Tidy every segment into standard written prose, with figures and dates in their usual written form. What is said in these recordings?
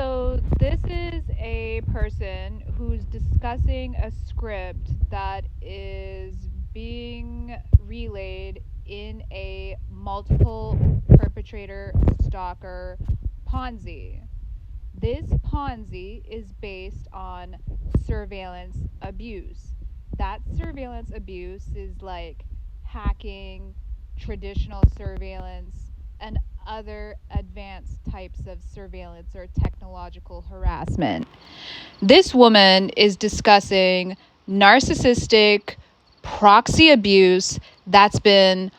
So this is a person who's discussing a script that is being relayed in a multiple perpetrator stalker Ponzi. This Ponzi is based on surveillance abuse. That surveillance abuse is like hacking, traditional surveillance, and other advanced types of surveillance or technological harassment. This woman is discussing narcissistic proxy abuse that's been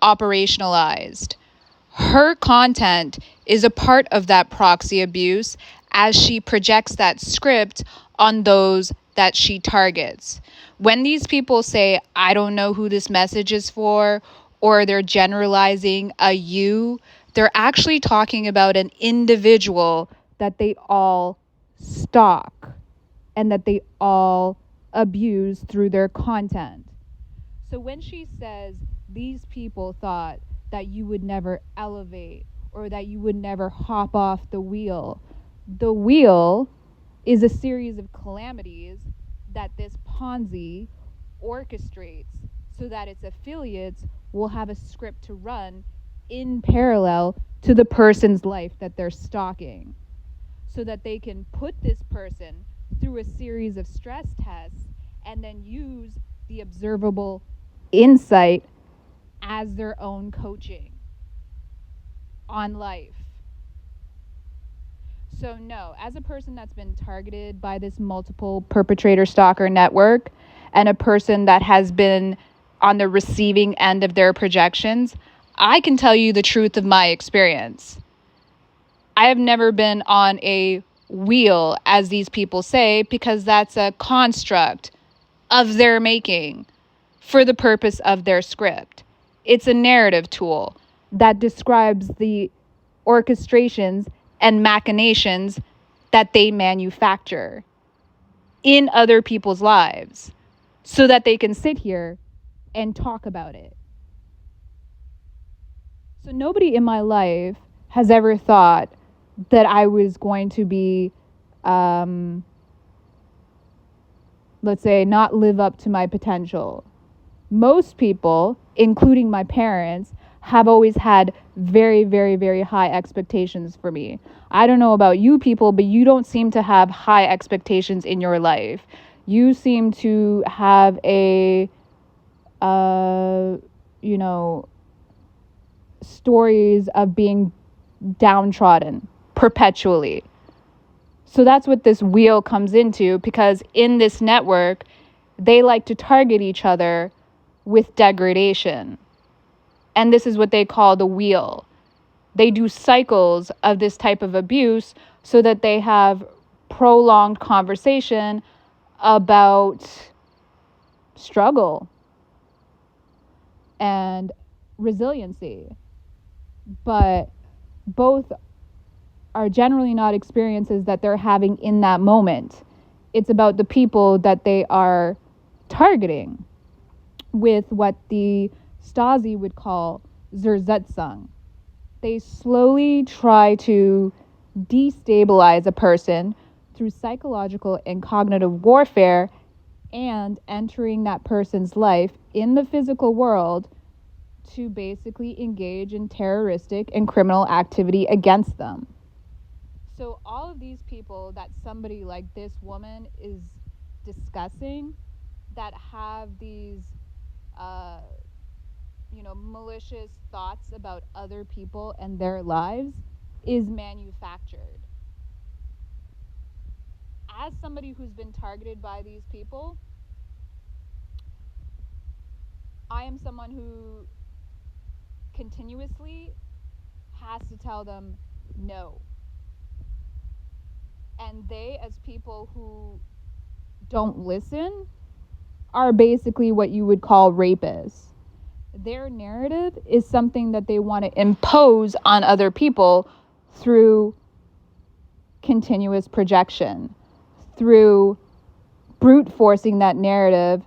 operationalized. Her content is a part of that proxy abuse as she projects that script on those that she targets. When these people say, I don't know who this message is for, or they're generalizing a you, they're actually talking about an individual that they all stalk and that they all abuse through their content. So when she says these people thought that you would never elevate or that you would never hop off the wheel is a series of calamities that this Ponzi orchestrates so that its affiliates will have a script to run in parallel to the person's life that they're stalking, so that they can put this person through a series of stress tests and then use the observable insight as their own coaching on life. So no, as a person that's been targeted by this multiple perpetrator stalker network and a person that has been on the receiving end of their projections, I can tell you the truth of my experience. I have never been on a wheel, as these people say, because that's a construct of their making for the purpose of their script. It's a narrative tool that describes the orchestrations and machinations that they manufacture in other people's lives so that they can sit here and talk about it. So nobody in my life has ever thought that I was going to be, let's say, not live up to my potential. Most people, including my parents, have always had very, very, very high expectations for me. I don't know about you people, but you don't seem to have high expectations in your life. You seem to have stories of being downtrodden perpetually. So that's what this wheel comes into, because in this network, they like to target each other with degradation. And this is what they call the wheel. They do cycles of this type of abuse so that they have prolonged conversation about struggle and resiliency. But both are generally not experiences that they're having in that moment. It's about the people that they are targeting with what the Stasi would call Zersetzung. They slowly try to destabilize a person through psychological and cognitive warfare and entering that person's life in the physical world to basically engage in terroristic and criminal activity against them. So all of these people that somebody like this woman is discussing that have these malicious thoughts about other people and their lives is manufactured. As somebody who's been targeted by these people, I am someone who continuously has to tell them no. And they, as people who don't listen, are basically what you would call rapists. Their narrative is something that they want to impose on other people through continuous projection, through brute forcing that narrative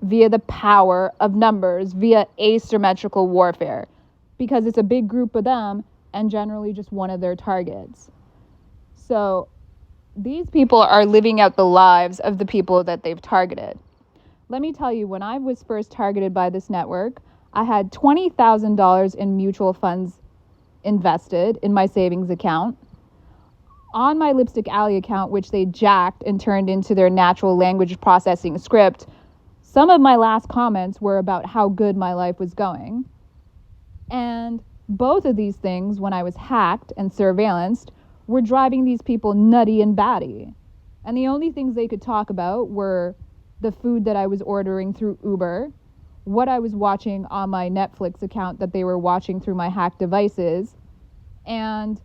via the power of numbers, via asymmetrical warfare, because it's a big group of them and generally just one of their targets. So these people are living out the lives of the people that they've targeted. Let me tell you, when I was first targeted by this network, I had $20,000 in mutual funds invested in my savings account. On my Lipstick Alley account, which they jacked and turned into their natural language processing script, some of my last comments were about how good my life was going. And both of these things, when I was hacked and surveillanced, were driving these people nutty and batty. And the only things they could talk about were the food that I was ordering through Uber, what I was watching on my Netflix account that they were watching through my hacked devices, and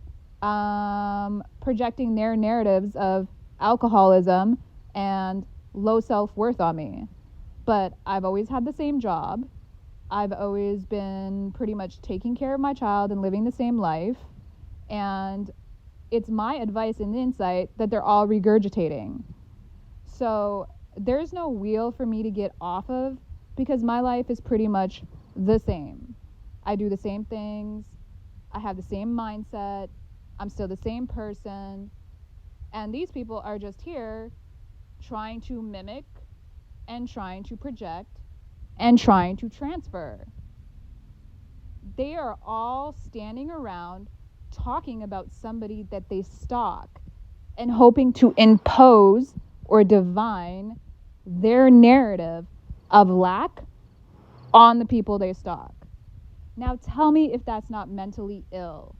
projecting their narratives of alcoholism and low self-worth on me. But I've always had the same job. I've always been pretty much taking care of my child and living the same life. And it's my advice and insight that they're all regurgitating. So there's no wheel for me to get off of because my life is pretty much the same. I do the same things. I have the same mindset. I'm still the same person. And these people are just here trying to mimic and trying to project and trying to transfer. They are all standing around talking about somebody that they stalk and hoping to impose or divine their narrative of lack on the people they stalk. Now tell me if that's not mentally ill.